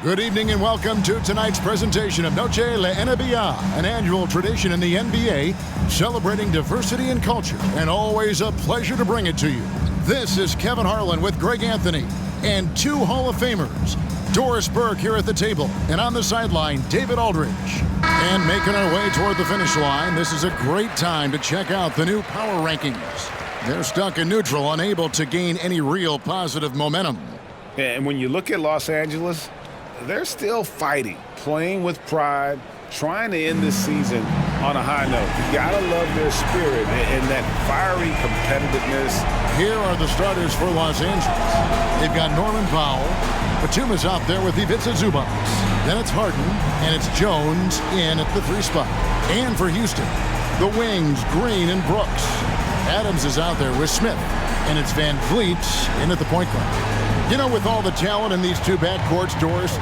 Good evening and welcome to tonight's presentation of Noche La NBA, an annual tradition in the NBA celebrating diversity and culture, and always a pleasure to bring it to you. This is Kevin Harlan with Greg Anthony and two Hall of Famers, Doris Burke here at the table, and on the sideline, David Aldridge. And making our way toward the finish line, this is a great time to check out the new power rankings. They're stuck in neutral, unable to gain any real positive momentum. And when you look at Los Angeles, they're still fighting, playing with pride, trying to end this season on a high note. You gotta love their spirit and that fiery competitiveness. Here are the starters for Los Angeles. They've got Norman Powell. Batum is out there with Ivica Zubac. Then it's Harden, and it's Jones in at the 3 spot. And for Houston, the wings, Green and Brooks. Adams is out there with Smith, and it's Van Vliet in at the point guard. You know, with all the talent in these two backcourts, Doris,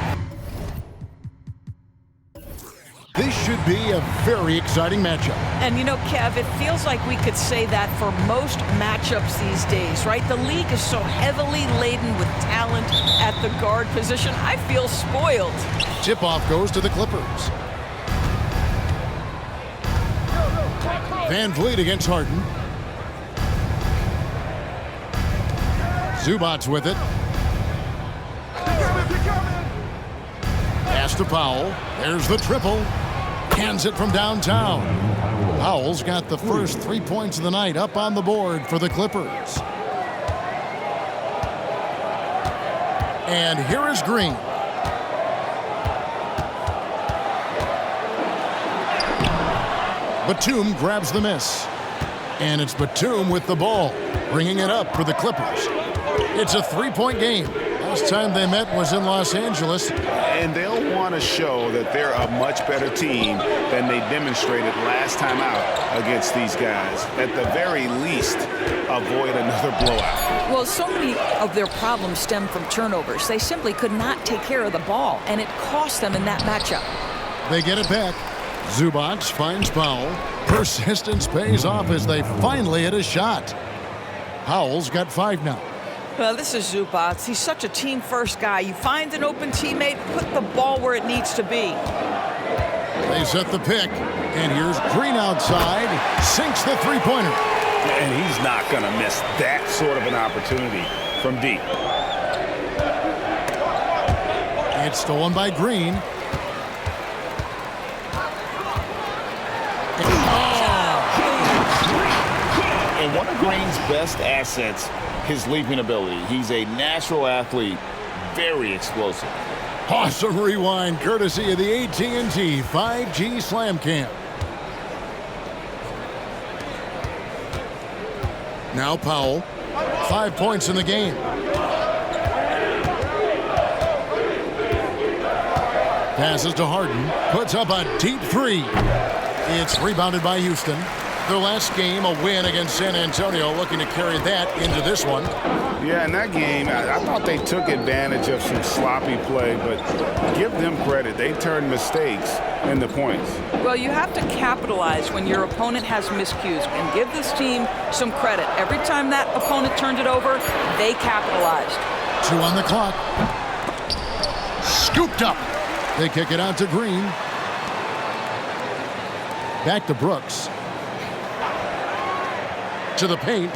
this should be a very exciting matchup. And you know, Kev, it feels like we could say that for most matchups these days, right? The league is so heavily laden with talent at the guard position. I feel spoiled. Tip-off goes to the Clippers. Van Vliet against Harden. Zubac's with it. Pass to Powell. There's the triple. Hands it from downtown. Powell's got the first 3 points of the night up on the board for the Clippers. And here is Green. Batum grabs the miss. And it's Batum with the ball, bringing it up for the Clippers. It's a 3-point game. Last time they met was in Los Angeles. And they'll want to show that they're a much better team than they demonstrated last time out against these guys. At the very least, avoid another blowout. Well, so many of their problems stem from turnovers. They simply could not take care of the ball, and it cost them in that matchup. They get it back. Zubac finds Powell. Persistence pays off as they finally hit a shot. Powell's got 5 now. Well, this is Zubac. He's such a team-first guy. You find an open teammate, put the ball where it needs to be. They set the pick, and here's Green outside, sinks the three-pointer. And he's not going to miss that sort of an opportunity from deep. It's stolen by Green. And one of Green's best assets, his leaping ability. He's a natural athlete, very explosive. Awesome rewind, courtesy of the AT&T 5G Slam Cam. Now Powell, 5 points in the game. Passes to Harden, puts up a deep 3. It's rebounded by Houston. Their last game, a win against San Antonio, looking to carry that into this one. Yeah, in that game, I thought they took advantage of some sloppy play, but give them credit. They turned mistakes into points. Well, you have to capitalize when your opponent has miscues, and give this team some credit. Every time that opponent turned it over, they capitalized. 2 on the clock. Scooped up. They kick it out to Green. Back to Brooks. To the paint.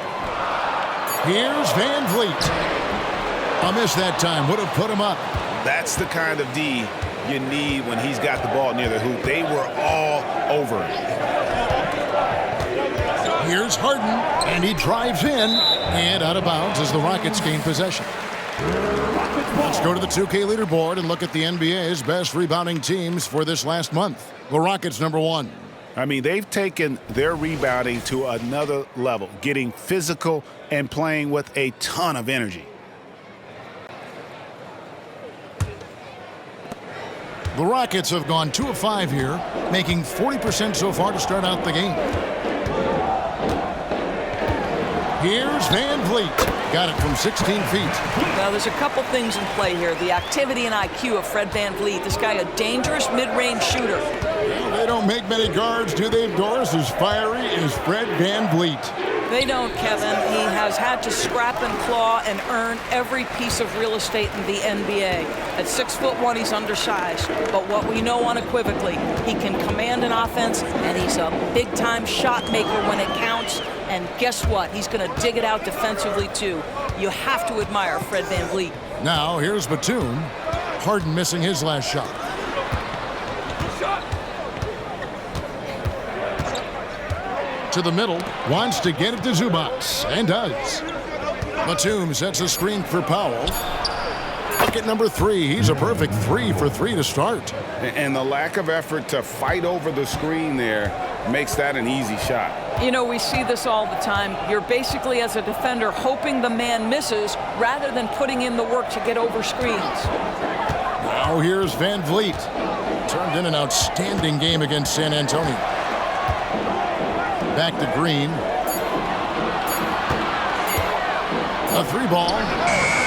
Here's Van Vliet. A miss that time. Would have put him up. That's the kind of D you need when he's got the ball near the hoop. They were all over it. Here's Harden, and he drives in and out of bounds as the Rockets gain possession. Let's go to the 2K leaderboard and look at the NBA's best rebounding teams for this last month. The Rockets #1. I mean, they've taken their rebounding to another level, getting physical and playing with a ton of energy. The Rockets have gone 2 of 5 here, making 40% so far to start out the game. Here's Van Vliet. Got it from 16 feet. Well, there's a couple things in play here. The activity and IQ of Fred Van Vliet. This guy, a dangerous mid-range shooter. Well, they don't make many guards, do they, Doris? As fiery as Fred Van Vliet. They don't, Kevin. He has had to scrap and claw and earn every piece of real estate in the NBA. At 6'1", he's undersized. But what we know unequivocally, he can command an offense, and he's a big-time shot maker when it counts. And guess what? He's going to dig it out defensively, too. You have to admire Fred VanVleet. Now, here's Batum. Harden missing his last shot. To the middle, wants to get it to Zubac, and does. Batum sets a screen for Powell. Bucket number 3. He's a perfect 3 for 3 to start. And the lack of effort to fight over the screen there makes that an easy shot. You know, we see this all the time. You're basically, as a defender, hoping the man misses rather than putting in the work to get over screens. Now here's VanVleet. Turned in an outstanding game against San Antonio. Back to Green. A 3-ball.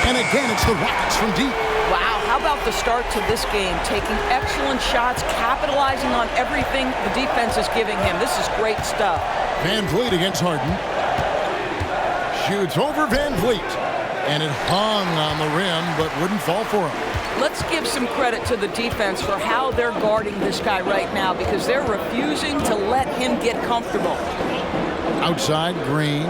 And again, it's the Rockets from deep. Wow, how about the start to this game? Taking excellent shots, capitalizing on everything the defense is giving him. This is great stuff. VanVleet against Harden. Shoots over VanVleet. And it hung on the rim, but wouldn't fall for him. Let's give some credit to the defense for how they're guarding this guy right now, because they're refusing to let him get comfortable. Outside, Green.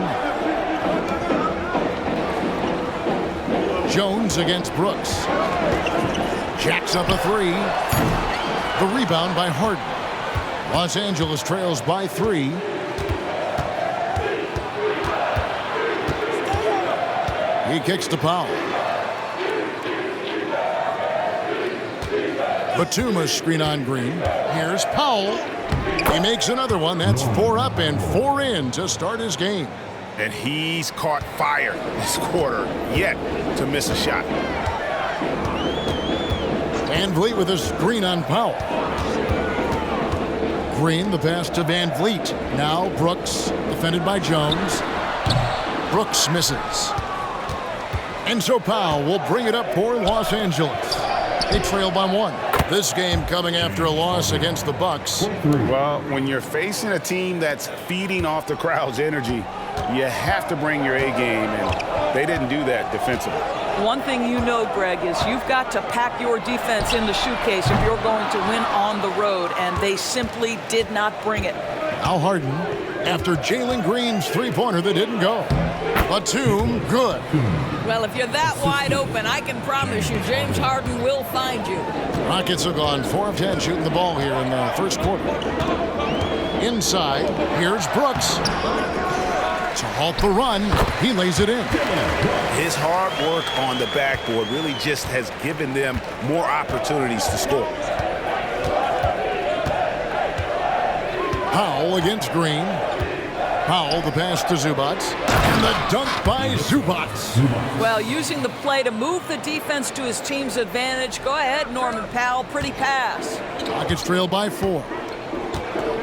Jones against Brooks. Jacks up a 3. The rebound by Harden. Los Angeles trails by 3. He kicks to Powell. Batum a screen on Green. Here's Powell. He makes another one. That's 4 up and 4 in to start his game. And he's caught fire this quarter, yet to miss a shot. VanVleet with a screen on Powell. Green, the pass to VanVleet. Now Brooks, defended by Jones. Brooks misses. And so Powell will bring it up for Los Angeles. They trail by 1. This game coming after a loss against the Bucks. Well, when you're facing a team that's feeding off the crowd's energy, you have to bring your A game, and they didn't do that defensively. One thing you know, Greg, is you've got to pack your defense in the suitcase if you're going to win on the road, and they simply did not bring it. Now Harden, after Jalen Green's 3-pointer that didn't go. Batum, good. Well, if you're that wide open, I can promise you James Harden will find you. Rockets have gone 4 of 10 shooting the ball here in the first quarter. Inside, here's Brooks. To halt the run, he lays it in. His hard work on the backboard really just has given them more opportunities to score. Powell against Green. Powell, the pass to Zubac. And the dunk by Zubac. Well, using the play to move the defense to his team's advantage. Go ahead, Norman Powell. Pretty pass. Rockets trail by 4.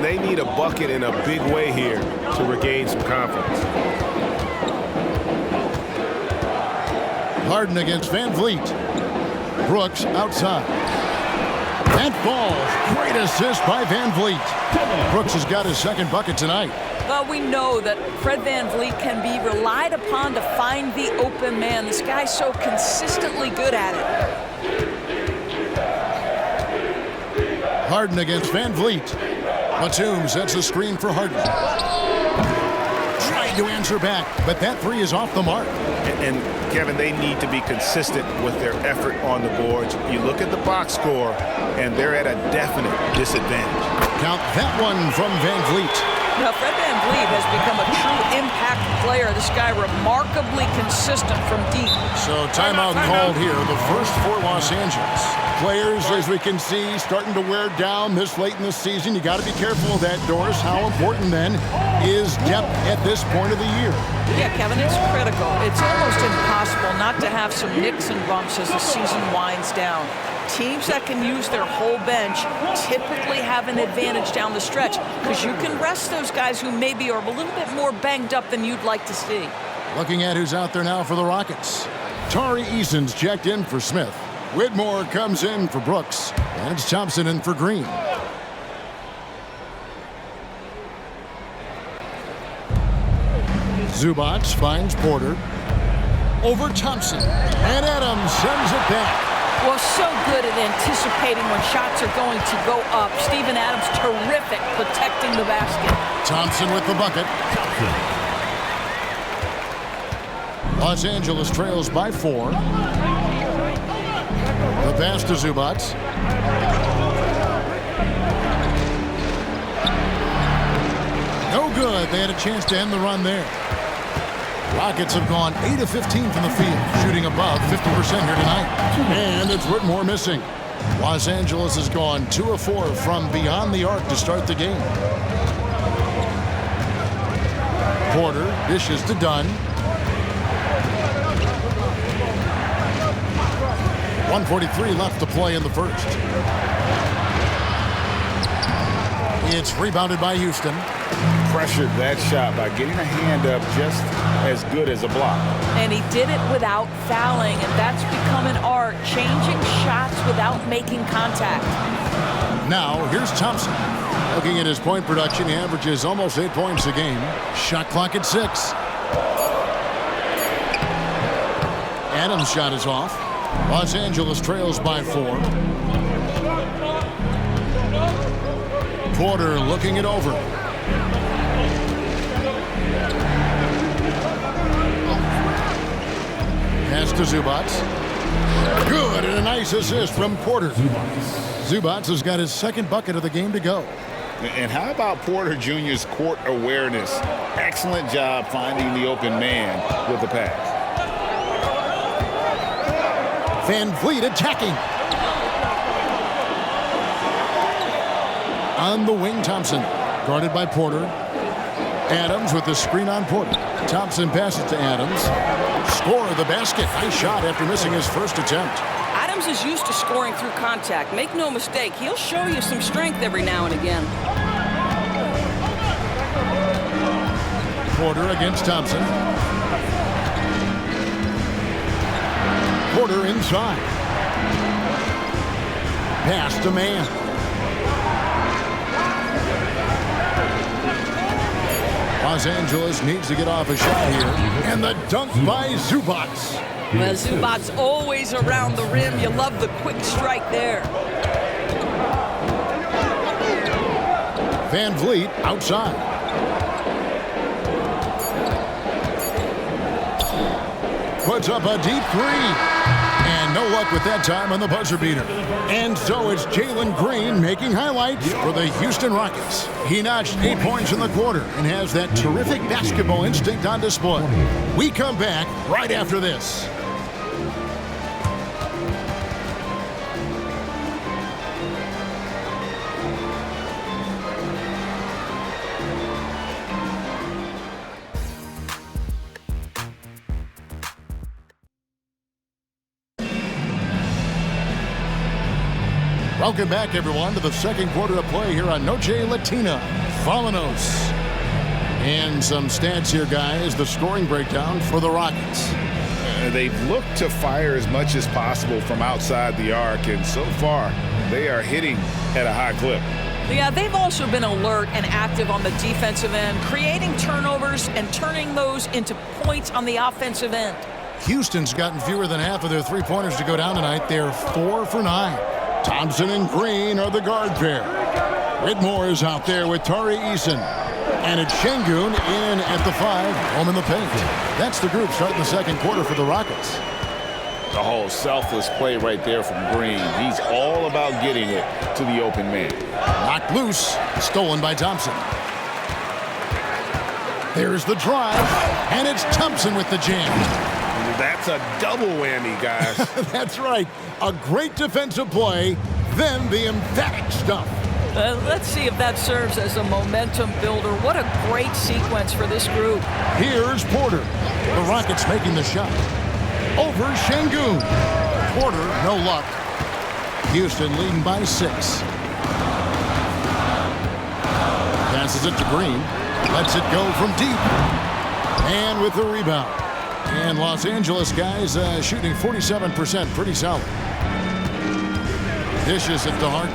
They need a bucket in a big way here to regain some confidence. Harden against VanVleet. Brooks outside. That falls. Great assist by VanVleet. Brooks has got his second bucket tonight. Well, we know that Fred VanVleet can be relied upon to find the open man. This guy's so consistently good at it. Harden against VanVleet. Batum sets the screen for Harden. Trying to answer back, but that 3 is off the mark. And Kevin, they need to be consistent with their effort on the boards. You look at the box score, and they're at a definite disadvantage. Count that one from VanVleet. Now, Fred VanVleet has become a true impact player. This guy remarkably consistent from deep. So timeout called here, the first for Los Angeles. Players, as we can see, starting to wear down this late in the season. You got to be careful of that, Doris. How important, then, is depth at this point of the year? Yeah, Kevin, it's critical. It's almost impossible not to have some nicks and bumps as the season winds down. Teams that can use their whole bench typically have an advantage down the stretch because you can rest those guys who maybe are a little bit more banged up than you'd like to see. Looking at who's out there now for the Rockets. Tari Eason's checked in for Smith. Whitmore comes in for Brooks. And it's Thompson in for Green. Zubats finds Porter. Over Thompson. And Adams sends it back. Well, so good at anticipating when shots are going to go up. Steven Adams, terrific protecting the basket. Thompson with the bucket. Los Angeles trails by 4. The pass to Zubats. No good. They had a chance to end the run there. Rockets have gone 8 of 15 from the field, shooting above 50% here tonight. And it's Whitmore missing. Los Angeles has gone 2 of 4 from beyond the arc to start the game. Porter dishes to Dunn. 1:43 left to play in the first. It's rebounded by Houston. Pressured that shot by getting a hand up just as good as a block. And he did it without fouling, and that's become an art, changing shots without making contact. Now, here's Thompson. Looking at his point production, he averages almost 8 points a game. Shot clock at 6. Adams' shot is off. Los Angeles trails by 4. Porter looking it over. Pass to Zubats. Good, and a nice assist from Porter. Zubats has got his second bucket of the game to go. And how about Porter Jr.'s court awareness? Excellent job finding the open man with the pass. Van Vliet attacking. On the wing, Thompson. Guarded by Porter. Adams with the screen on Porter. Thompson passes to Adams. Score the basket. Nice shot after missing his first attempt. Adams is used to scoring through contact. Make no mistake, he'll show you some strength every now and again. Porter against Thompson. Porter inside. Pass to Mann. Los Angeles needs to get off a shot here. And the dunk by Zubats. Well, Zubats always around the rim. You love the quick strike there. Van Vliet outside. Puts up a deep 3. And no luck with that time on the buzzer beater. And so it's Jalen Green making highlights for the Houston Rockets. He notched 8 points in the quarter and has that terrific basketball instinct on display. We come back right after this. Welcome back, everyone, to the second quarter of play here on Noche Latina. Vámonos. And some stats here, guys. The scoring breakdown for the Rockets. They've looked to fire as much as possible from outside the arc, and so far, they are hitting at a high clip. Yeah, they've also been alert and active on the defensive end, creating turnovers and turning those into points on the offensive end. Houston's gotten fewer than half of their three-pointers to go down tonight. They're 4 for 9. Thompson and Green are the guard pair. Whitmore is out there with Tari Eason. And it's Şengün in at the 5, home in the paint. That's the group starting the second quarter for the Rockets. The whole selfless play right there from Green. He's all about getting it to the open man. Knocked loose, stolen by Thompson. There's the drive, and it's Thompson with the jam. That's a double whammy, guys. That's right. A great defensive play, then the emphatic stuff. Let's see if that serves as a momentum builder. What a great sequence for this group. Here's Porter. The Rockets making the shot. Over Şengün. Porter, no luck. Houston leading by 6. Passes it to Green. Lets it go from deep. And with the rebound. And Los Angeles guys shooting 47%, pretty solid. Dishes it to Harden.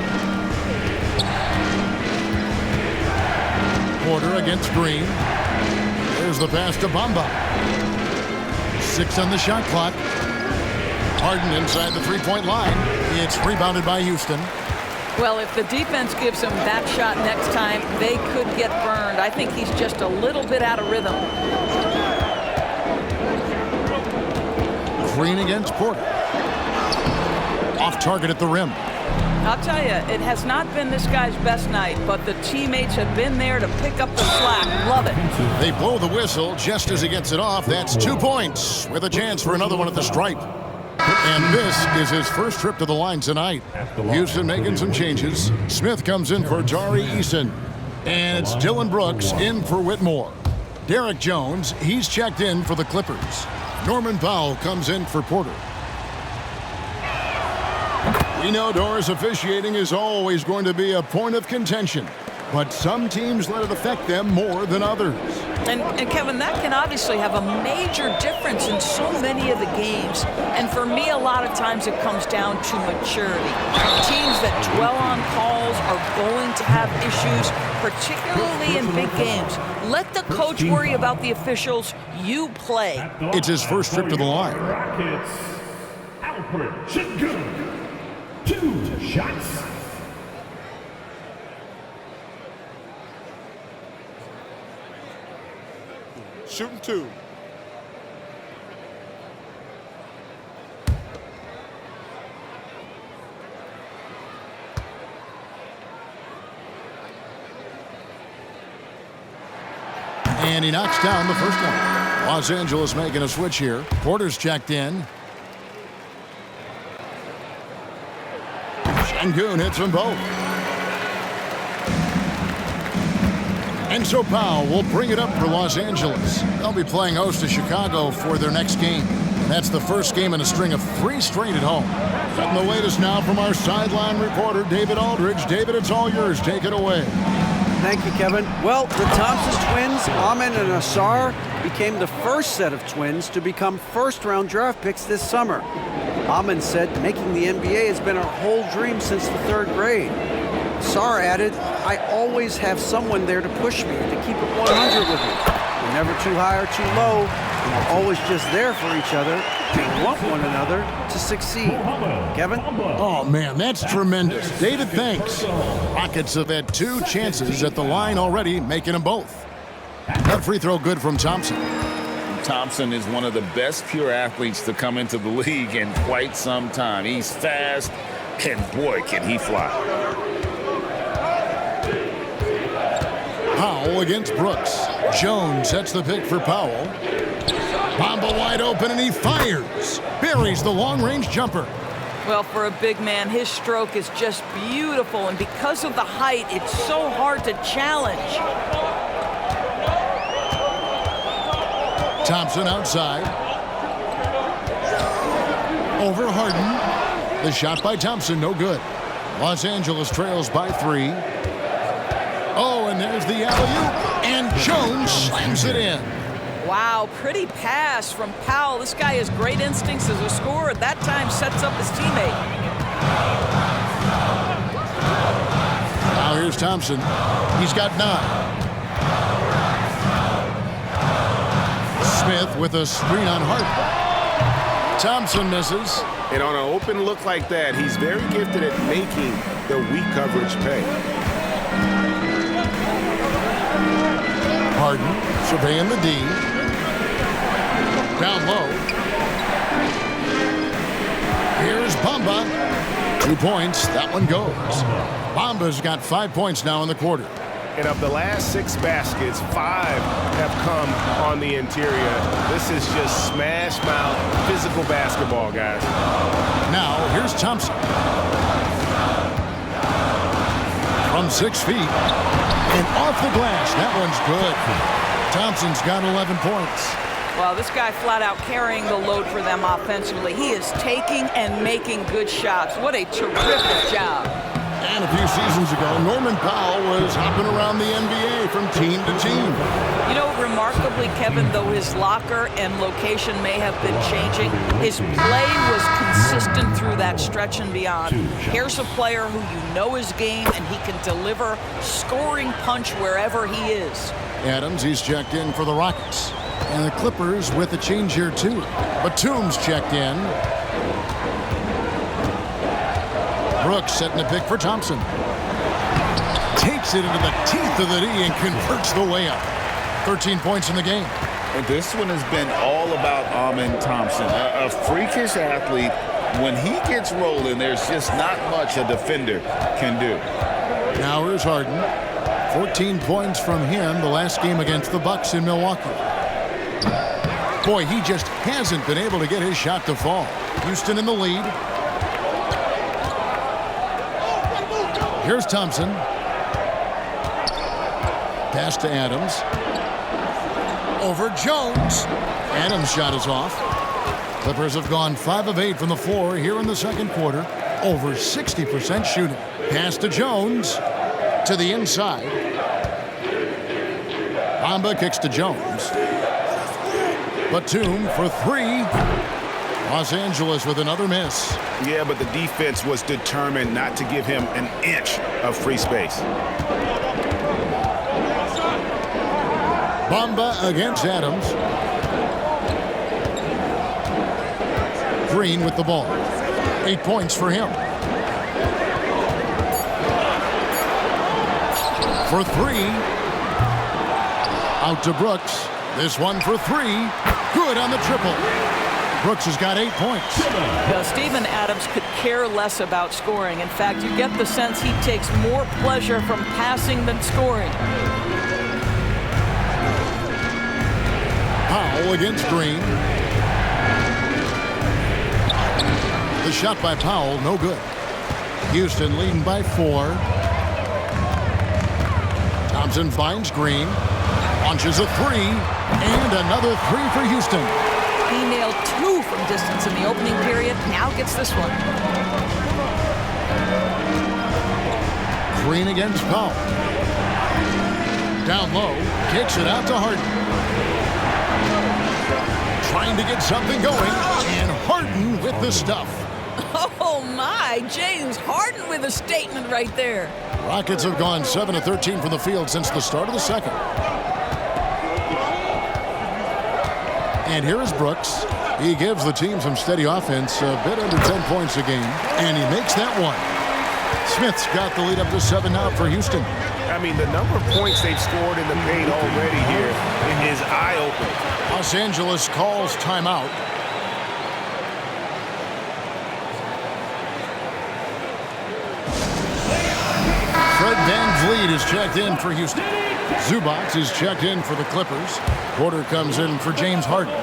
Porter against Green. Here's the pass to Bamba. 6 on the shot clock. Harden inside the three-point line. It's rebounded by Houston. Well, if the defense gives him that shot next time, they could get burned. I think he's just a little bit out of rhythm. Green against Porter. Off target at the rim. I'll tell you, it has not been this guy's best night, but the teammates have been there to pick up the slack. Love it. They blow the whistle just as he gets it off. That's 2 points with a chance for another one at the stripe. And this is his first trip to the line tonight. Houston making some changes. Smith comes in for Tari Eason. And it's Dylan Brooks in for Whitmore. Derek Jones, he's checked in for the Clippers. Norman Powell comes in for Porter. We know Doris officiating is always going to be a point of contention, but some teams let it affect them more than others. And Kevin, that can obviously have a major difference in so many of the games. And for me, a lot of times it comes down to maturity. Teams that dwell on calls are going to have issues, particularly in big games. Let the coach worry about the officials. You play. It's his first trip to the line. Rockets, Alfred Sengun. 2 shots. Shooting 2. And he knocks down the first one. Los Angeles making a switch here. Porter's checked in. Sengun hits them both. And so Powell will bring it up for Los Angeles. They'll be playing host to Chicago for their next game. That's the first game in a string of 3 straight at home. And the latest now from our sideline reporter, David Aldridge. David, it's all yours. Take it away. Thank you, Kevin. Well, the Thompson twins, Amin and Asar, became the first set of twins to become first-round draft picks this summer. Amin said making the NBA has been our whole dream since the 3rd grade. Asar added, I always have someone there to push me, to keep it 100 with me. We're never too high or too low, and we're always just there for each other. We want one another to succeed. Kevin? Oh, man, that's tremendous. David, thanks. Rockets have had 2 chances at the line already, making them both. That free throw good from Thompson. Thompson is one of the best pure athletes to come into the league in quite some time. He's fast, and boy, can he fly. Powell against Brooks. Jones sets the pick for Powell. Bamba wide open, and he fires. Buries the long-range jumper. Well, for a big man, his stroke is just beautiful. And because of the height, it's so hard to challenge. Thompson outside. Over Harden. The shot by Thompson, no good. Los Angeles trails by 3. Oh, and there's the alley-oop. And Jones slams it in. Wow, pretty pass from Powell. This guy has great instincts as a scorer. At that time, sets up his teammate. Now here's Thompson. He's got 9. Smith with a screen on Harden. Thompson misses. And on an open look like that, he's very gifted at making the weak coverage pay. Harden surveying the D. Down low. Here's Bamba. 2 points. That one goes. Bamba's got 5 points now in the quarter. And of the last 6 baskets, 5 have come on the interior. This is just smash mouth physical basketball, guys. Now, here's Thompson. From 6 feet. And off the glass. That one's good. Thompson's got 11 points. Well, this guy flat out carrying the load for them offensively. He is taking and making good shots. What a terrific job. And a few seasons ago, Norman Powell was hopping around the NBA from team to team. You know, remarkably, Kevin, though his locker and location may have been changing, his play was consistent through that stretch and beyond. Here's a player who you know his game, and he can deliver scoring punch wherever he is. Adams, he's checked in for the Rockets. And the Clippers with a change here, too. Batum's checked in. Brooks setting a pick for Thompson. Takes it into the teeth of the D and converts the layup. 13 points in the game. And this one has been all about Amen Thompson, a freakish athlete. When he gets rolling, there's just not much a defender can do. Now here's Harden. 14 points from him the last game against the Bucks in Milwaukee. Boy, he just hasn't been able to get his shot to fall. Houston in the lead. Here's Thompson. Pass to Adams. Over Jones. Adams' shot is off. Clippers have gone 5 of 8 from the floor here in the second quarter. Over 60% shooting. Pass to Jones. To the inside. Bamba kicks to Jones. Batum for 3. Los Angeles with another miss. Yeah, but the defense was determined not to give him an inch of free space. Bamba against Adams. Green with the ball. 8 points for him. For 3. Out to Brooks. This one for 3. Good on the triple. Brooks has got 8 points. Steven Adams could care less about scoring. In fact, you get the sense he takes more pleasure from passing than scoring. Powell against Green. The shot by Powell, no good. Houston leading by 4. Thompson finds Green. Launches a 3. And another 3 for Houston. He nailed 2 from distance in the opening period. Now gets this one. Green against Powell. Down low. Kicks it out to Harden. Trying to get something going. And Harden with the stuff. Oh, my. James Harden with a statement right there. Rockets have gone 7 of 13 from the field since the start of the second. And here is Brooks. He gives the team some steady offense, a bit under 10 points a game, and he makes that one. Smith's got the lead up to 7 now for Houston. I mean, the number of points they've scored in the paint already here is eye-opening. Los Angeles calls timeout. Fred VanVleet is checked in for Houston. Zubac is checked in for the Clippers. Porter comes in for James Harden.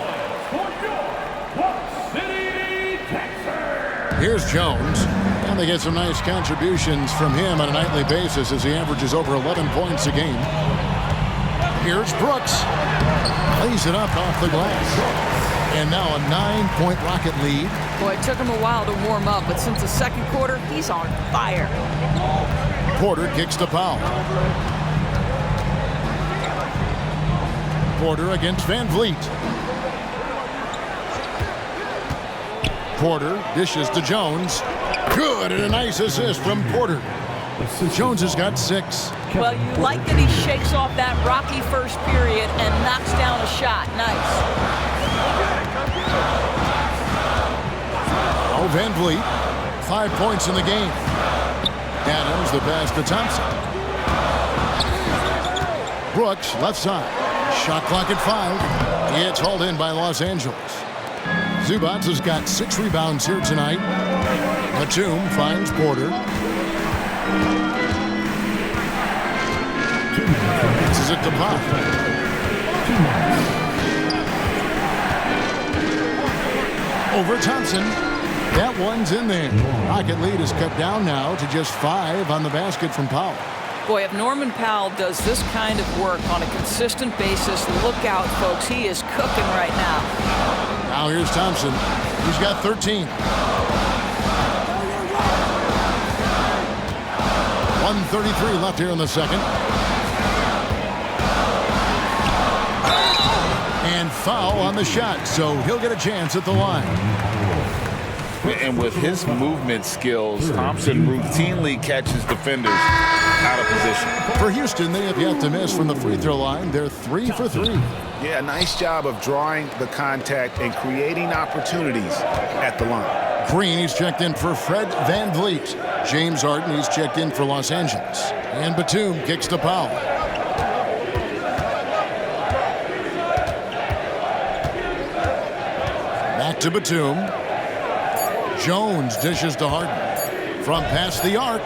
Here's Jones. And they get some nice contributions from him on a nightly basis as he averages over 11 points a game. Here's Brooks. Lays it up off the glass. And now a 9-point Rocket lead. Boy, it took him a while to warm up, but since the second quarter, he's on fire. Porter kicks to Powell. Porter against VanVleet. Porter dishes to Jones. Good, and a nice assist from Porter. Jones has got 6. Well, you like that he shakes off that rocky first period and knocks down a shot. Nice. Oh, VanVleet, 5 points in the game. Adams, the pass to Thompson. Brooks, left side. Shot clock at 5. It's hauled in by Los Angeles. Zubac has got 6 rebounds here tonight. Batum finds Porter. Passes it to Pop. Over Thompson. That one's in there. Rocket lead is cut down now to just 5 on the basket from Powell. Boy, if Norman Powell does this kind of work on a consistent basis, look out, folks. He is cooking right now. Now here's Thompson. He's got 13. 1:33 left here in the second. And foul on the shot, so he'll get a chance at the line. And with his movement skills, Thompson routinely catches defenders out of position. For Houston, they have yet to miss from the free throw line. They're 3 for 3. Yeah, nice job of drawing the contact and creating opportunities at the line. Green, he's checked in for Fred VanVleet. James Harden, he's checked in for Los Angeles. And Batum kicks to Powell. Back to Batum. Jones dishes to Harden. From past the arc.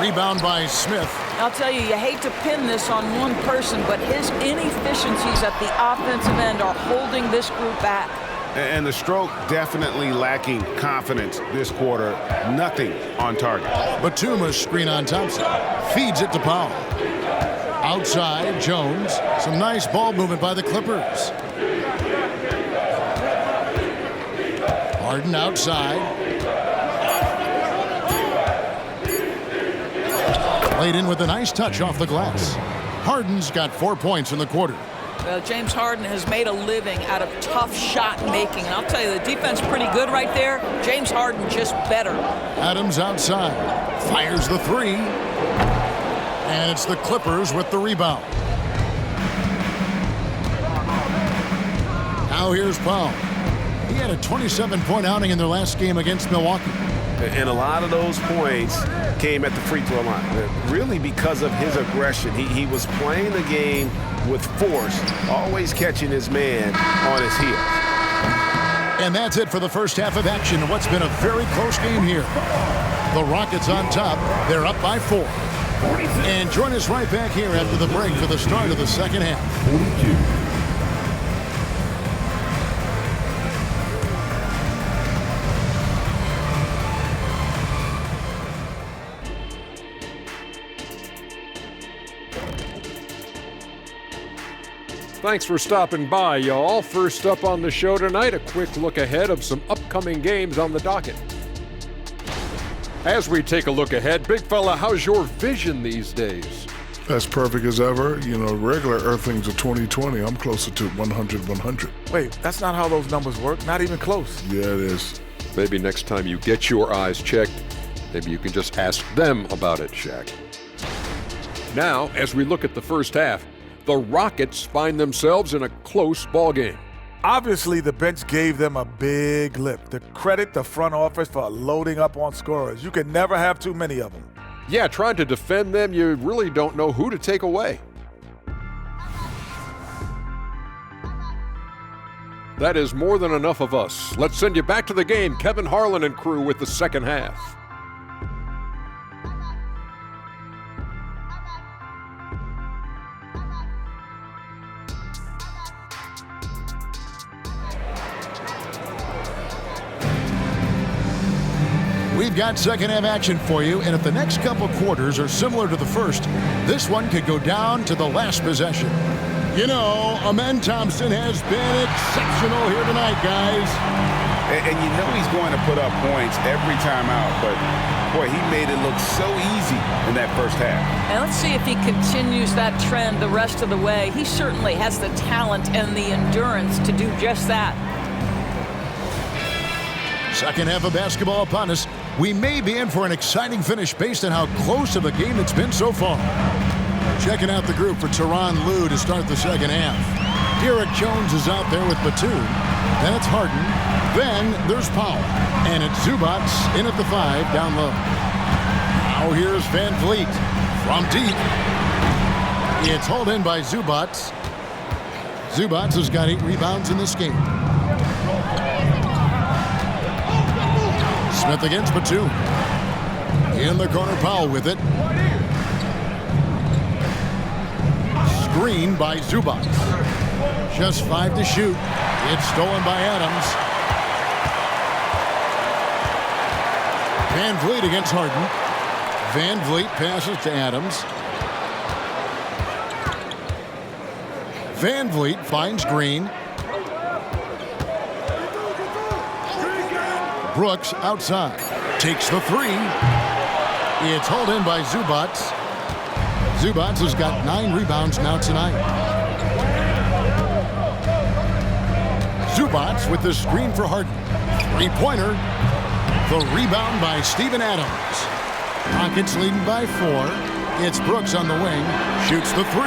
Rebound by Smith. I'll tell you, you hate to pin this on one person, but his inefficiencies at the offensive end are holding this group back. And the stroke definitely lacking confidence this quarter. Nothing on target. Batum, a screen on Thompson. Feeds it to Powell. Outside, Jones. Some nice ball movement by the Clippers. Harden outside. Laid in with a nice touch off the glass. Harden's got 4 points in the quarter. Well, James Harden has made a living out of tough shot making. And I'll tell you, the defense pretty good right there. James Harden just better. Adams outside. Fires the three. And it's the Clippers with the rebound. Now here's Powell. He had a 27-point outing in their last game against Milwaukee. And a lot of those points came at the free throw line. Really because of his aggression. He was playing the game with force, always catching his man on his heels. And that's it for the first half of action in what's been a very close game here. The Rockets on top. They're up by 4. And join us right back here after the break for the start of the second half. 42. Thanks for stopping by, y'all. First up on the show tonight, a quick look ahead of some upcoming games on the docket. As we take a look ahead, big fella, how's your vision these days? As perfect as ever. You know, regular Earthlings are 20/20. I'm closer to 100/100. Wait, that's not how those numbers work. Not even close. Yeah, it is. Maybe next time you get your eyes checked, maybe you can just ask them about it, Shaq. Now, as we look at the first half, the Rockets find themselves in a close ballgame. Obviously, the bench gave them a big lift. To credit the front office for loading up on scorers. You can never have too many of them. Yeah, trying to defend them, you really don't know who to take away. That is more than enough of us. Let's send you back to the game. Kevin Harlan and crew with the second half. We've got second half action for you, and if the next couple quarters are similar to the first, this one could go down to the last possession. You know, Amen Thompson has been exceptional here tonight, guys. And you know he's going to put up points every time out, but boy, he made it look so easy in that first half. And let's see if he continues that trend the rest of the way. He certainly has the talent and the endurance to do just that. Second half of basketball upon us. We may be in for an exciting finish based on how close of a game it's been so far. Checking out the group for Tyronn Lue to start the second half. Derek Jones is out there with Batum. Then it's Harden. Then there's Powell. And it's Zubac in at the 5 down low. Now here's VanVleet from deep. It's hauled in by Zubac. Zubac has got 8 rebounds in this game. Smith against Batum. In the corner, Powell with it. Screen by Zubac. Just 5 to shoot. It's stolen by Adams. VanVleet against Harden. VanVleet passes to Adams. VanVleet finds Green. Brooks outside. Takes the 3. It's hauled in by Zubac. Zubac has got 9 rebounds now tonight. Zubac with the screen for Harden. 3-pointer. The rebound by Steven Adams. Rockets leading by 4. It's Brooks on the wing. Shoots the 3.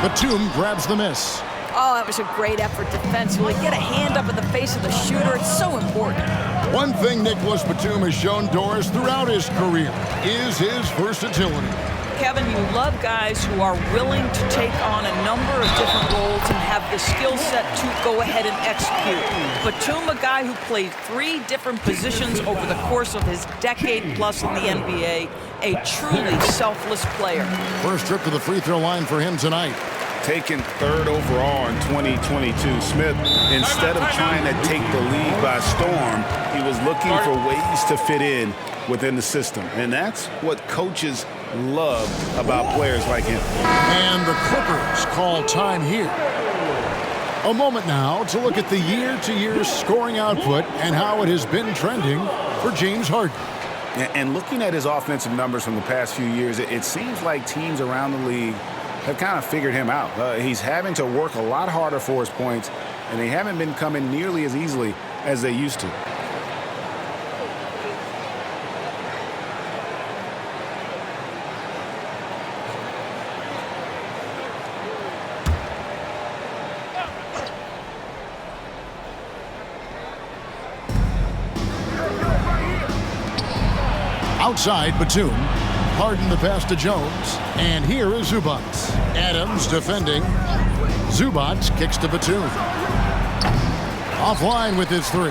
Batum grabs the miss. Oh, that was a great effort defensively. Get a hand up in the face of the shooter. It's so important. One thing Nicholas Batum has shown Doris throughout his career is his versatility. Kevin, you love guys who are willing to take on a number of different roles and have the skill set to go ahead and execute. Batum, a guy who played 3 different positions over the course of his decade plus in the NBA, a truly selfless player. First trip to the free throw line for him tonight. Taken 3rd overall in 2022, Smith, instead of trying to take the league by storm, he was looking for ways to fit in within the system. And that's what coaches love about players like him. And the Clippers call time here. A moment now to look at the year-to-year scoring output and how it has been trending for James Harden. And looking at his offensive numbers from the past few years, it seems like teams around the league have kind of figured him out. He's having to work a lot harder for his points, and they haven't been coming nearly as easily as they used to. Outside, Batum. Harden the pass to Jones. And here is Zubac. Adams defending. Zubac kicks to Batum. Offline with his 3.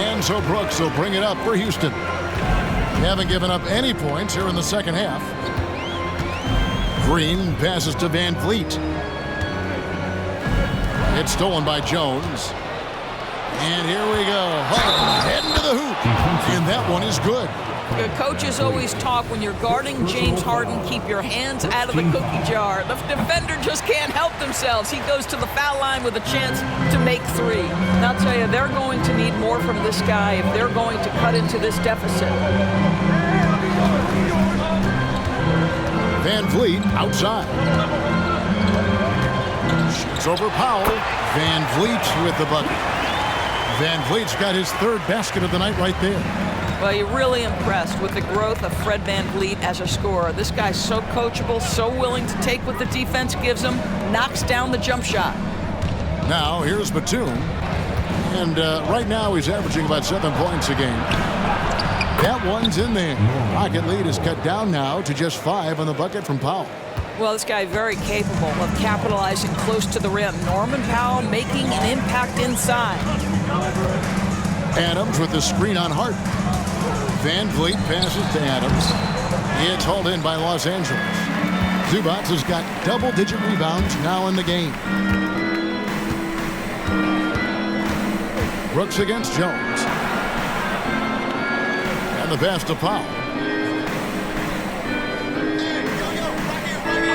And so Brooks will bring it up for Houston. They haven't given up any points here in the second half. Green passes to Van Vliet. It's stolen by Jones. And here we go. Harden heading to the hoop. And that one is good. The coaches always talk when you're guarding James Harden, keep your hands out of the cookie jar. The defender just can't help themselves. He goes to the foul line with a chance to make 3. And I'll tell you, they're going to need more from this guy if they're going to cut into this deficit. Van Vliet outside. Shoots over Powell. Van Vliet with the bucket. Van Vliet's got his 3rd basket of the night right there. Well, you're really impressed with the growth of Fred Van Vliet as a scorer. This guy's so coachable, so willing to take what the defense gives him, knocks down the jump shot. Now, here's Batum. And right now, he's averaging about 7 points a game. That one's in there. Rocket lead is cut down now to just 5 on the bucket from Powell. Well, this guy very capable of capitalizing close to the rim. Norman Powell making an impact inside. Adams with the screen on Harden. Van Vliet passes to Adams. It's hauled in by Los Angeles. Zubac has got double-digit rebounds now in the game. Brooks against Jones. And the pass to Powell.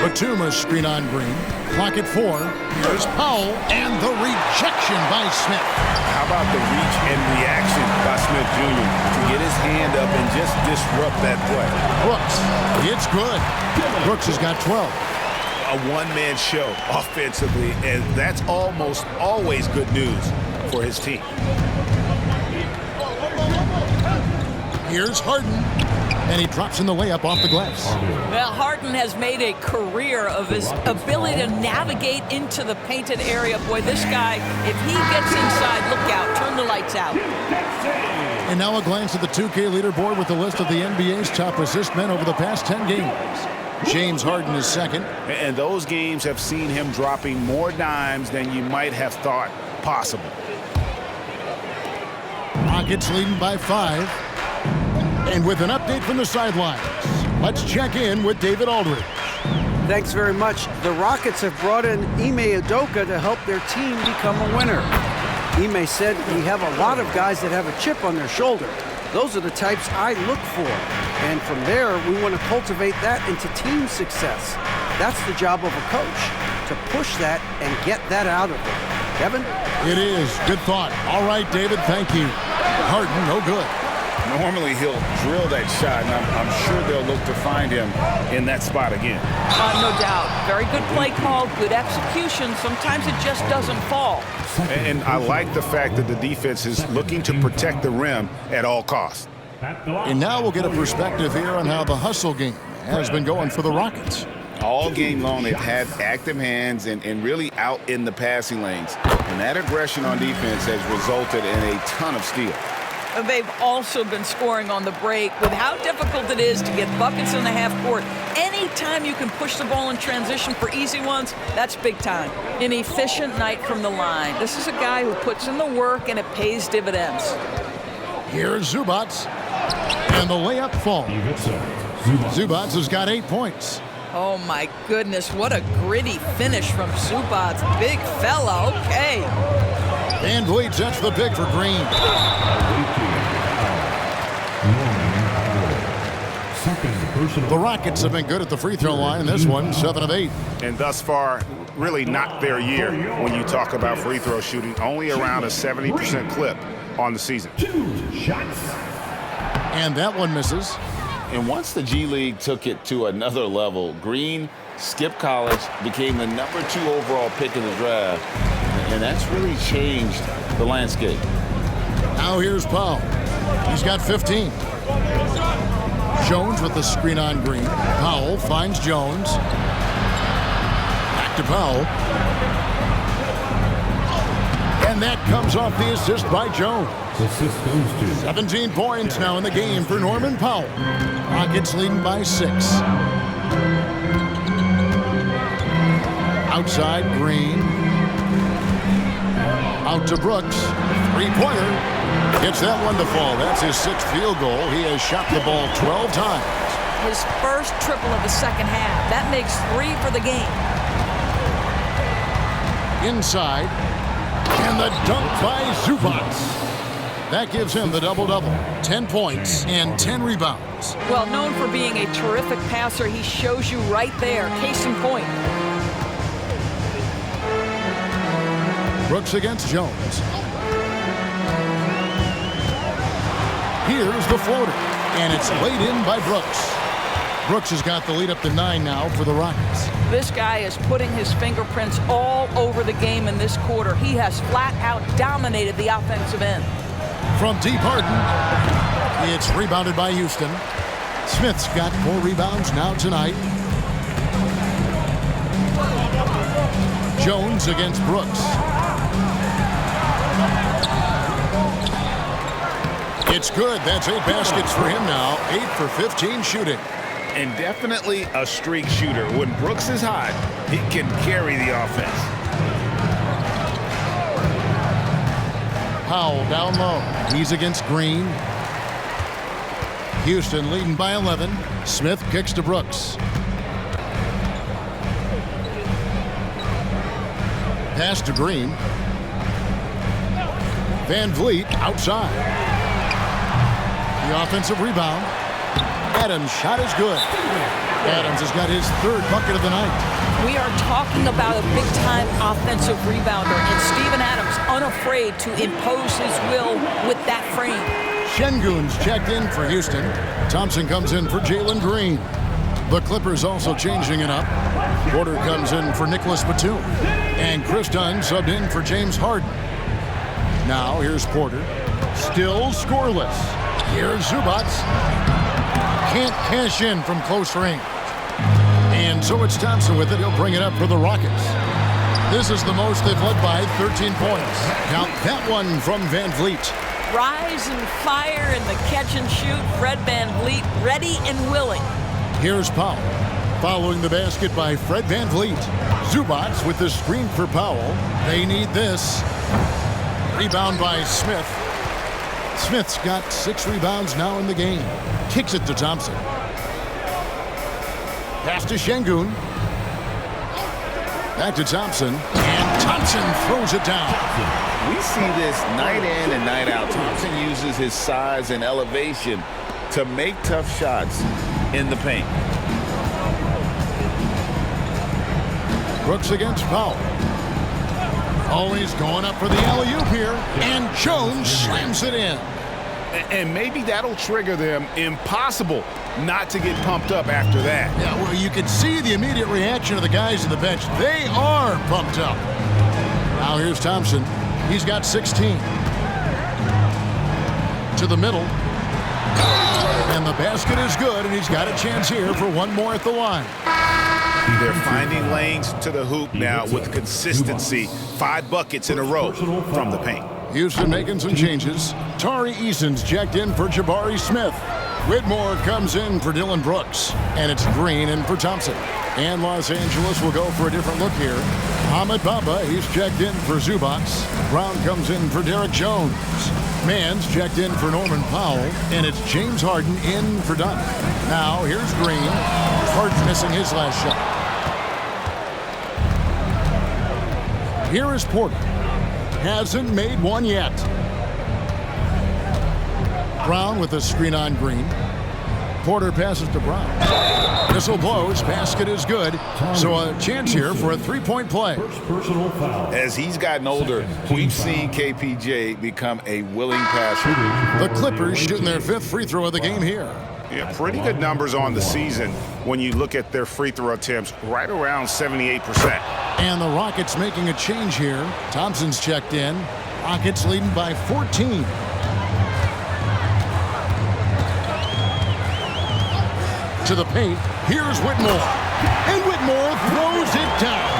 Batum screen on Green. Clock at 4. Here's Powell and the rejection by Smith. How about the reach and reaction by Smith Jr. to get his hand up and just disrupt that play? Brooks, it's good. Brooks has got 12. A one-man show offensively, and that's almost always good news for his team. Here's Harden, and he drops in the layup off the glass. Well, Harden has made a career of his ability to navigate into the painted area. Boy, this guy, if he gets inside, look out, turn the lights out. And now a glance at the 2K leaderboard with the list of the NBA's top assist men over the past 10 games. James Harden is second. And those games have seen him dropping more dimes than you might have thought possible. Rockets leading by 5. And with an update from the sidelines, let's check in with David Aldridge. Thanks very much. The Rockets have brought in Ime Udoka to help their team become a winner. Ime said, "We have a lot of guys that have a chip on their shoulder. Those are the types I look for. And from there, we want to cultivate that into team success. That's the job of a coach, to push that and get that out of them." Kevin? It is. Good thought. All right, David, thank you. Harden, no good. Normally he'll drill that shot, and I'm sure they'll look to find him in that spot again. No doubt. Very good play call, good execution. Sometimes it just doesn't fall. And I like the fact that the defense is looking to protect the rim at all costs. And now we'll get a perspective here on how the hustle game has been going for the Rockets. All game long, they've had active hands and really out in the passing lanes. And that aggression on defense has resulted in a ton of steals. They've also been scoring on the break. With how difficult it is to get buckets in the half court, anytime you can push the ball in transition for easy ones, that's big time. An efficient night from the line. This is a guy who puts in the work, and it pays dividends. Here's Zubac, and the layup falls. Zubac has got 8 points. Oh, my goodness. What a gritty finish from Zubac. Big fella. Okay. Van Vliet sets the pick for Green. The Rockets have been good at the free throw line. This one, 7 of 8. And thus far, really not their year when you talk about free throw shooting. Only around a 70% clip on the season. 2 shots. And that one misses. And once the G League took it to another level, Green skipped college, became the #2 overall pick in the draft, and that's really changed the landscape. Now here's Powell. He's got 15. Jones with the screen on Green. Powell finds Jones. Back to Powell. And that comes off the assist by Jones. 17 points now in the game for Norman Powell. Rockets leading by 6. Outside, Green. Out to Brooks. Three-pointer. Gets that one to fall. That's his 6th field goal. He has shot the ball 12 times. His first triple of the second half. That makes 3 for the game. Inside. And the dunk by Zubac. That gives him the double-double. 10 points and 10 rebounds. Well, known for being a terrific passer, he shows you right there. Case in point. Brooks against Jones. Here's the floater. And it's laid in by Brooks. Brooks has got the lead up to 9 now for the Rockets. This guy is putting his fingerprints all over the game in this quarter. He has flat out dominated the offensive end. From deep Harden, it's rebounded by Houston. Smith's got 4 rebounds now tonight. Jones against Brooks. It's good. That's 8 baskets for him now. 8 for 15 shooting. And definitely a streak shooter. When Brooks is hot, he can carry the offense. Powell down low. He's against Green. Houston leading by 11. Smith kicks to Brooks. Pass to Green. Van Vliet outside. The offensive rebound. Adams' shot is good. Adams has got his 3rd bucket of the night. We are talking about a big-time offensive rebounder, and Steven Adams unafraid to impose his will with that frame. Şengün's checked in for Houston. Thompson comes in for Jalen Green. The Clippers also changing it up. Porter comes in for Nicholas Batum. And Chris Dunn subbed in for James Harden. Now here's Porter. Still scoreless. Here's Zubac. Can't cash in from close range. And so it's Thompson with it. He'll bring it up for the Rockets. This is the most they've led by 13 points. Count that one from Van Vliet. Rise and fire in the catch and shoot. Fred Van Vliet ready and willing. Here's Powell. Following the basket by Fred Van Vliet. Zubac with the screen for Powell. They need this. Rebound by Smith. Smith's got 6 rebounds now in the game. Kicks it to Thompson. Pass to Şengün. Back to Thompson. And Thompson throws it down. We see this night in and night out. Thompson uses his size and elevation to make tough shots in the paint. Brooks against Powell. Always going up for the alley-oop here. And Jones slams it in. And maybe that'll trigger them. Impossible not to get pumped up after that. Yeah, well, you can see the immediate reaction of the guys on the bench. They are pumped up. Now here's Thompson. He's got 16. To the middle. And the basket is good, and he's got a chance here for one more at the line. They're finding lanes to the hoop now with consistency. 5 buckets in a row from the paint. Houston making some changes. Tari Eason's checked in for Jabari Smith. Whitmore comes in for Dylan Brooks. And it's Green in for Thompson. And Los Angeles will go for a different look here. Ahmed Bamba, he's checked in for Zubac. Brown comes in for Derek Jones. Mann's checked in for Norman Powell. And it's James Harden in for Dunn. Now here's Green. Harden missing his last shot. Here is Porter. Hasn't made one yet. Brown with a screen on Green. Porter passes to Brown. Whistle blows. Basket is good. So a chance here for a three-point play. As he's gotten older, we've seen KPJ become a willing passer. The Clippers shooting their 5th free throw of the game here. Yeah, pretty good numbers on the season when you look at their free throw attempts, right around 78%. And the Rockets making a change here. Thompson's checked in. Rockets leading by 14. To the paint. Here's Whitmore. And Whitmore throws it down.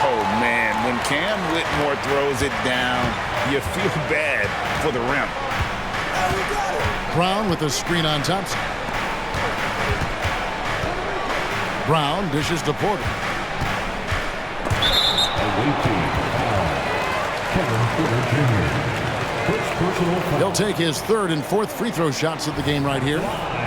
Oh, man. When Cam Whitmore throws it down, you feel bad for the rim. Brown with a screen on Thompson. Brown dishes to Porter. He'll take his 3rd and 4th free throw shots of the game right here.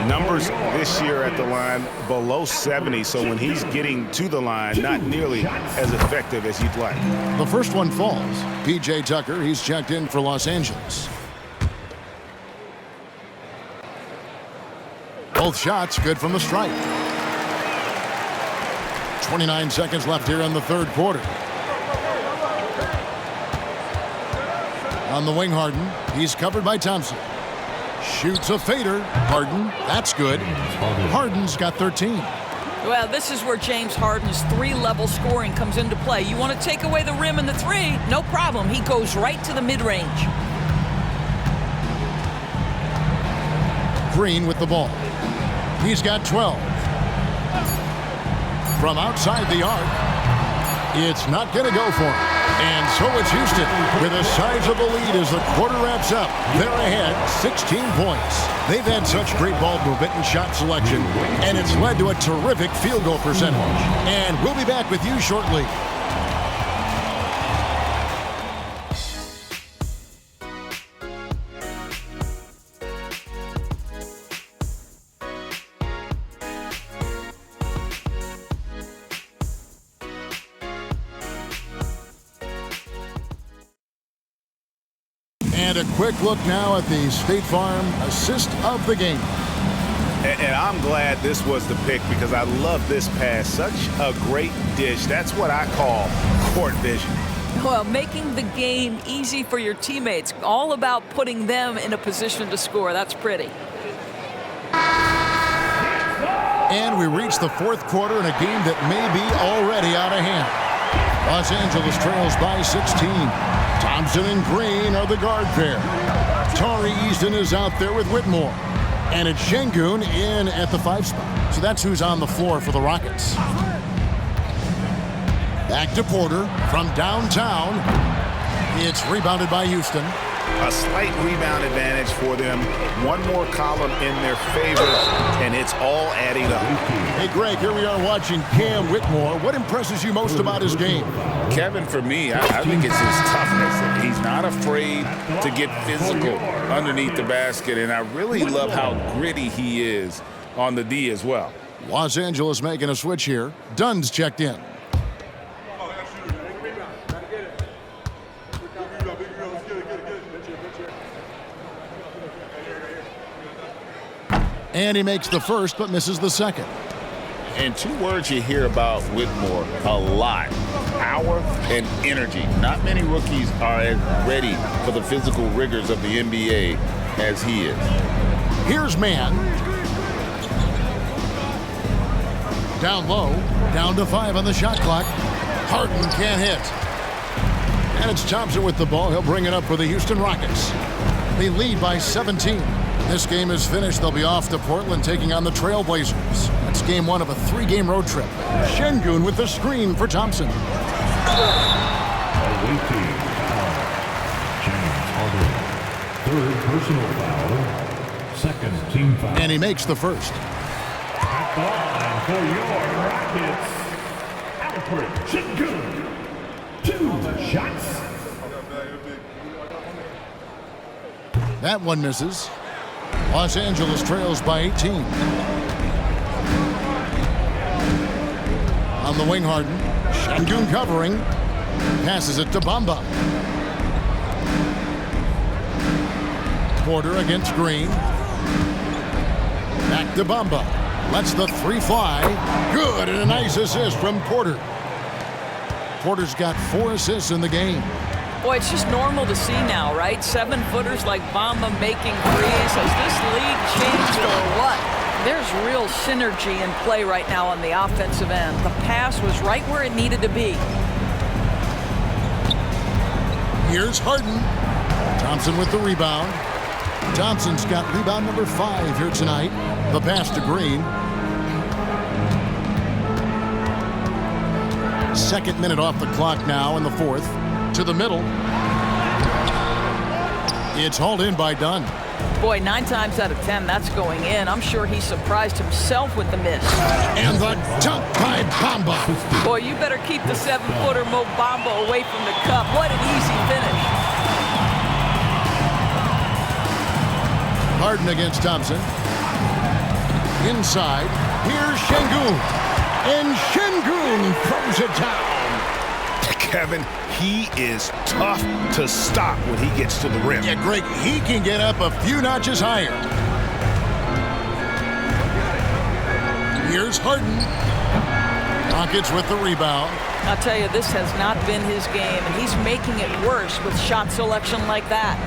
Numbers this year at the line below 70, so when he's getting to the line, not nearly as effective as you'd like. The first one falls. P.J. Tucker, he's checked in for Los Angeles. Both shots good from the stripe. 29 seconds left here in the 3rd quarter. On the wing, Harden. He's covered by Thompson. Shoots a fader. Harden. That's good. Harden's got 13. Well, this is where James Harden's 3-level scoring comes into play. You want to take away the rim and the 3, no problem. He goes right to the mid-range. Green with the ball. He's got 12. From outside the arc, it's not going to go for him. And so it's Houston with a sizable lead as the quarter wraps up. They're ahead 16 points. They've had such great ball movement and shot selection, and it's led to a terrific field goal percentage. And we'll be back with you shortly. And a quick look now at the State Farm assist of the game. And I'm glad this was the pick because I love this pass. Such a great dish. That's what I call court vision. Well, making the game easy for your teammates. All about putting them in a position to score. That's pretty. And we reach the 4th quarter in a game that may be already out of hand. Los Angeles trails by 16. Thompson and Green are the guard pair. Tari Eason is out there with Whitmore. And it's Şengün in at the 5 spot. So that's who's on the floor for the Rockets. Back to Porter from downtown. It's rebounded by Houston. A slight rebound advantage for them. One more column in their favor, and it's all adding up. Hey, Greg, here we are watching Cam Whitmore. What impresses you most about his game? Kevin, for me, I think it's his toughness. He's not afraid to get physical underneath the basket, and I really love how gritty he is on the D as well. Los Angeles making a switch here. Dunn's checked in. And he makes the first, but misses the second. And 2 words you hear about Whitmore a lot: power and energy. Not many rookies are as ready for the physical rigors of the NBA as he is. Here's Mann. Down low, down to 5 on the shot clock. Harden can't hit. And it's Thompson with the ball. He'll bring it up for the Houston Rockets. They lead by 17. This game is finished. They'll be off to Portland taking on the Trailblazers. That's game 1 of a 3-game road trip. Şengün with the screen for Thompson. Away team foul. James Harden. Third personal foul. Second team foul. And he makes the first. At the line for your Rockets, Alfred Şengün. 2 shots. That one misses. Los Angeles trails by 18. On the wing, Harden. Şengün covering. Passes it to Bamba. Porter against Green. Back to Bamba. Lets the 3 fly. Good, and a nice assist from Porter. Porter's got 4 assists in the game. Boy, it's just normal to see now, right? 7-footers like Bamba making threes. Has this league changed or what? There's real synergy in play right now on the offensive end. The pass was right where it needed to be. Here's Harden. Thompson with the rebound. Thompson's got rebound number 5 here tonight. The pass to Green. 2nd minute off the clock now in the 4th. To the middle. It's hauled in by Dunn. Boy, 9 times out of 10, that's going in. I'm sure he surprised himself with the miss. And the dunk by Bamba. Boy, you better keep the 7-footer Mo Bamba away from the cup. What an easy finish. Harden against Thompson. Inside. Here's Şengün. And Şengün throws it down. Kevin, he is tough to stop when he gets to the rim. Yeah, Greg, he can get up a few notches higher. Here's Harden. Rockets with the rebound. I'll tell you, this has not been his game, and he's making it worse with shot selection like that.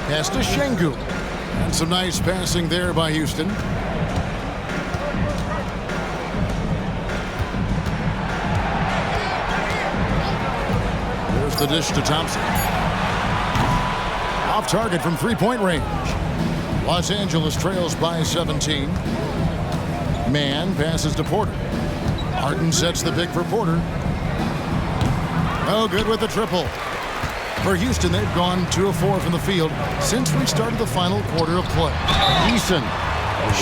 Pass to Şengün. And some nice passing there by Houston. The dish to Thompson. Off target from 3-point range. Los Angeles trails by 17. Mann passes to Porter. Harden sets the pick for Porter. Oh, good with the triple. For Houston, they've gone 2 of 4 from the field since we started the final quarter of play. Eason,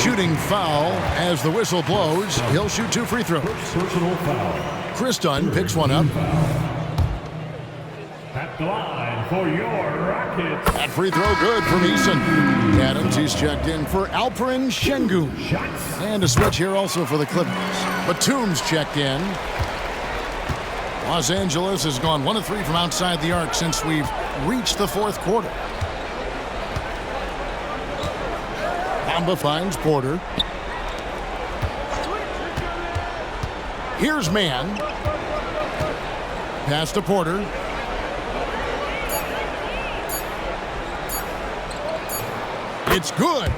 shooting foul as the whistle blows. He'll shoot 2 free throws. Personal foul. Chris Dunn picks one up. At the line for your Rockets. That free throw good from Eason. Adams, he's checked in for Alperen Şengün. Shots. And a switch here also for the Clippers. Batum's checked in. Los Angeles has gone 1 of 3 from outside the arc since we've reached the 4th quarter. Bamba finds Porter. Here's Mann. Pass to Porter. It's good.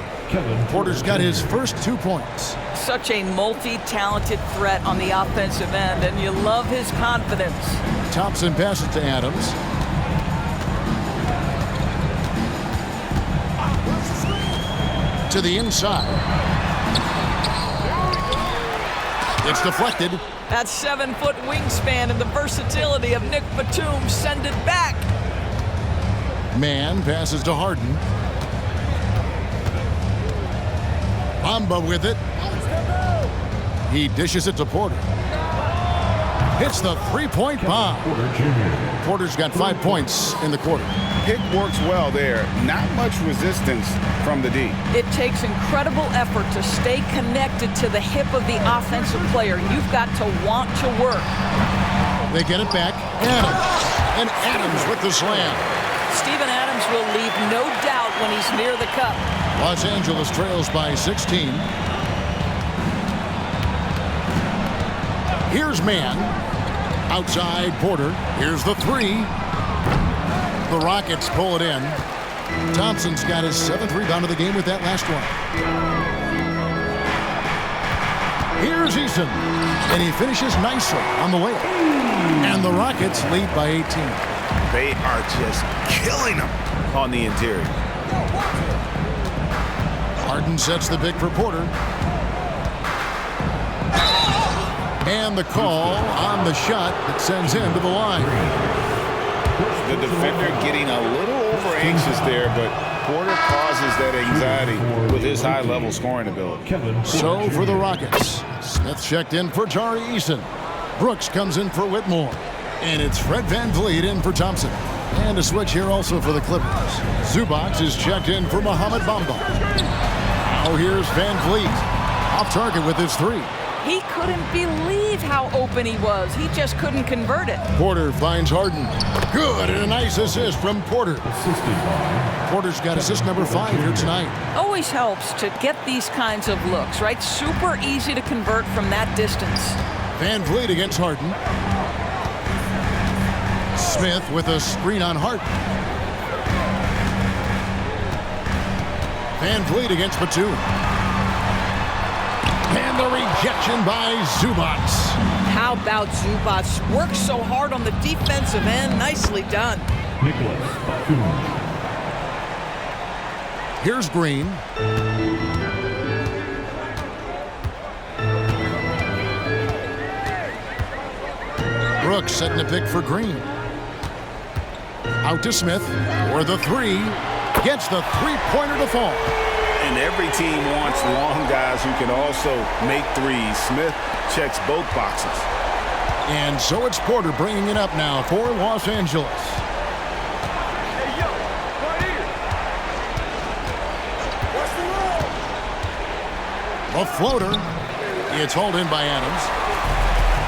Porter's got his first 2 points. Such a multi-talented threat on the offensive end, and you love his confidence. Thompson passes to Adams. To the inside. It's deflected. That 7-foot wingspan and the versatility of Nick Batum send it back. Mann passes to Harden. Bamba with it. He dishes it to Porter. Hits the 3-point bomb. Porter's got 5 points in the quarter. Pick works well there. Not much resistance from the D. It takes incredible effort to stay connected to the hip of the offensive player. You've got to want to work. They get it back. Adams. And Adams with the slam. Steven Adams will leave no doubt when he's near the cup. Los Angeles trails by 16. Here's Mann. Outside Porter. Here's the 3. The Rockets pull it in. Thompson's got his 7th rebound of the game with that last one. Here's Eason, and he finishes nicely on the way. And the Rockets lead by 18. They are just killing them on the interior. Harden sets the pick for Porter. And the call on the shot that sends him to the line. The defender getting a little over anxious there, but Porter causes that anxiety with his high-level scoring ability. So for the Rockets, Smith checked in for Tari Eason. Brooks comes in for Whitmore. And it's Fred VanVleet in for Thompson. And a switch here also for the Clippers. Zubac is checked in for Mohamed Bamba. Now here's VanVleet. Off target with his 3. He couldn't believe how open he was. He just couldn't convert it. Porter finds Harden. Good, and a nice assist from Porter. Porter's got assist number 5 here tonight. Always helps to get these kinds of looks, right? Super easy to convert from that distance. VanVleet against Harden. Smith with a screen on Harden. VanVleet against Batum. And the rejection by Zubac. How about Zubac? Works so hard on the defensive end. Nicely done. Nicholas Batum. Here's Green. Brooks setting a pick for Green. Out to Smith for the 3. Gets the 3-pointer to fall. And every team wants long guys who can also make threes. Smith checks both boxes. And so it's Porter bringing it up now for Los Angeles. A floater. It's hauled in by Adams.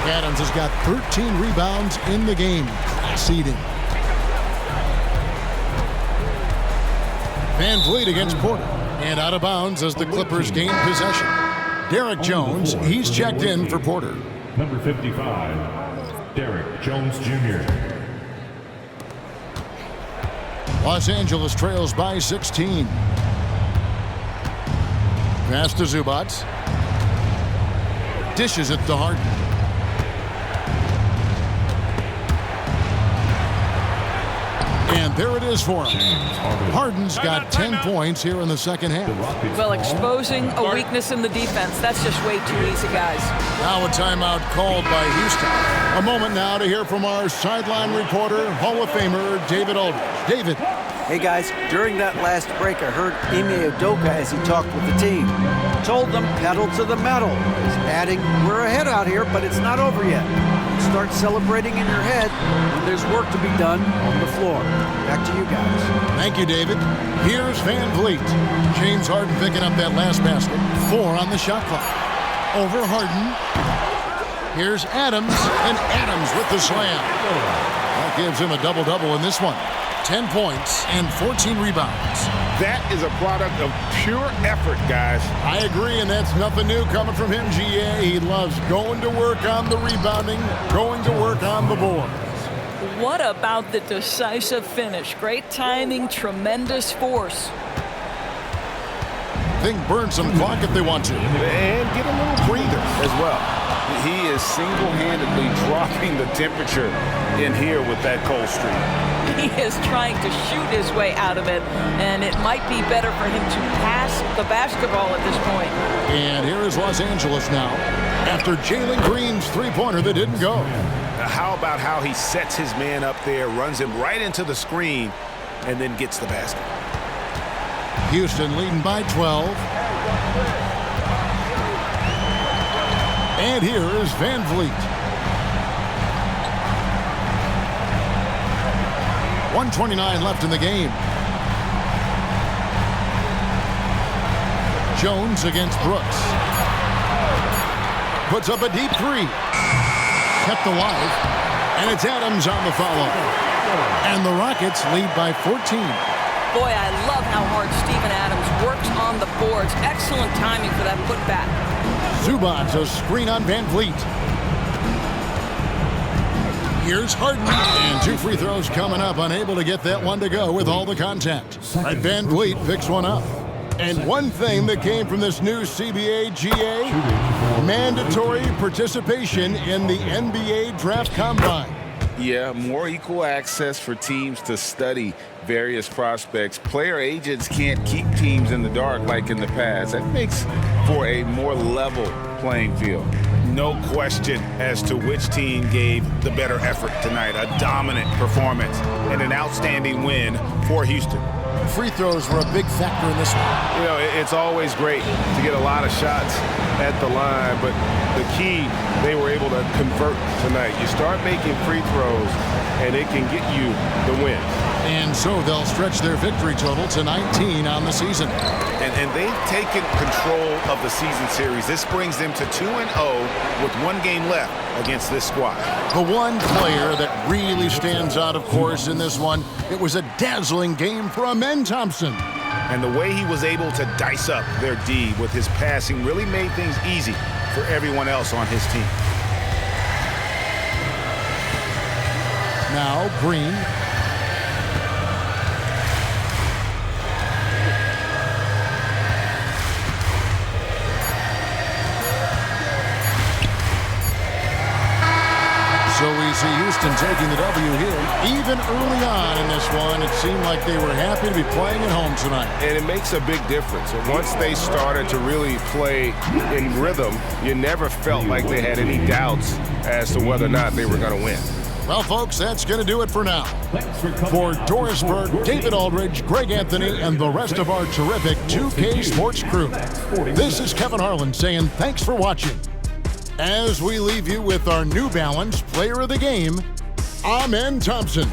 Adams has got 13 rebounds in the game. Class eating. VanVleet against Porter. And out of bounds as the Clippers gain possession. Derek Jones, he's checked in for Porter. Number 55, Derek Jones Jr. Los Angeles trails by 16. Pass to Zubac. Dishes it to Harden. And there it is for him. Harden's got 10 points here in the second half. Well, exposing a weakness in the defense, that's just way too easy, guys. Now a timeout called by Houston. A moment now to hear from our sideline reporter, Hall of Famer David Aldridge. David. Hey guys, during that last break, I heard Ime Udoka as he talked with the team. Told them pedal to the metal. He's adding, we're ahead out here, but it's not over yet. Start celebrating in your head when there's work to be done on the floor. Back to you guys. Thank you, David. Here's VanVleet. James Harden picking up that last basket. 4 on the shot clock. Over Harden. Here's Adams, and Adams with the slam. That gives him a double-double in this one. 10 points and 14 rebounds. That is a product of pure effort, guys. I agree, and that's nothing new coming from him, GA. He loves going to work on the rebounding, going to work on the boards. What about the decisive finish? Great timing, tremendous force. They can burn some clock if they want to. And get a little breather as well. He is single-handedly dropping the temperature in here with that cold streak. He is trying to shoot his way out of it, and it might be better for him to pass the basketball at this point. And here is Los Angeles now, after Jalen Green's three-pointer that didn't go. How about how he sets his man up there, runs him right into the screen, and then gets the basket? Houston leading by 12. And here is VanVleet. 1:29 left in the game. Jones against Brooks. Puts up a deep 3. Kept alive. And it's Adams on the follow. And the Rockets lead by 14. Boy, I love how hard Steven Adams works on the boards. Excellent timing for that putback. Zubac, a screen on VanVleet. Here's Harden. And 2 free throws coming up, unable to get that one to go with all the contact. Right, Van Vliet picks one up. And one thing that came from this new CBA GA, mandatory participation in the NBA Draft Combine. Yeah, more equal access for teams to study various prospects. Player agents can't keep teams in the dark like in the past. That makes for a more level playing field. No question as to which team gave the better effort tonight. A dominant performance and an outstanding win for Houston. Free throws were a big factor in this one. You know, it's always great to get a lot of shots at the line, but the key, they were able to convert tonight. You start making free throws, and it can get you the win. And so they'll stretch their victory total to 19 on the season. And they've taken control of the season series. This brings them to 2-0 with 1 game left against this squad. The one player that really stands out, of course, in this one, it was a dazzling game for Amen Thompson. And the way he was able to dice up their D with his passing really made things easy for everyone else on his team. Now Green. So we see Houston taking the W here. Even early on in this one, it seemed like they were happy to be playing at home tonight. And it makes a big difference. And once they started to really play in rhythm, you never felt like they had any doubts as to whether or not they were going to win. Well, folks, that's going to do it for now. For Doris Burke, David Aldridge, Greg Anthony, and the rest of our terrific 2K Sports crew, this is Kevin Harlan saying thanks for watching. As we leave you with our New Balance Player of the Game, Amen Thompson.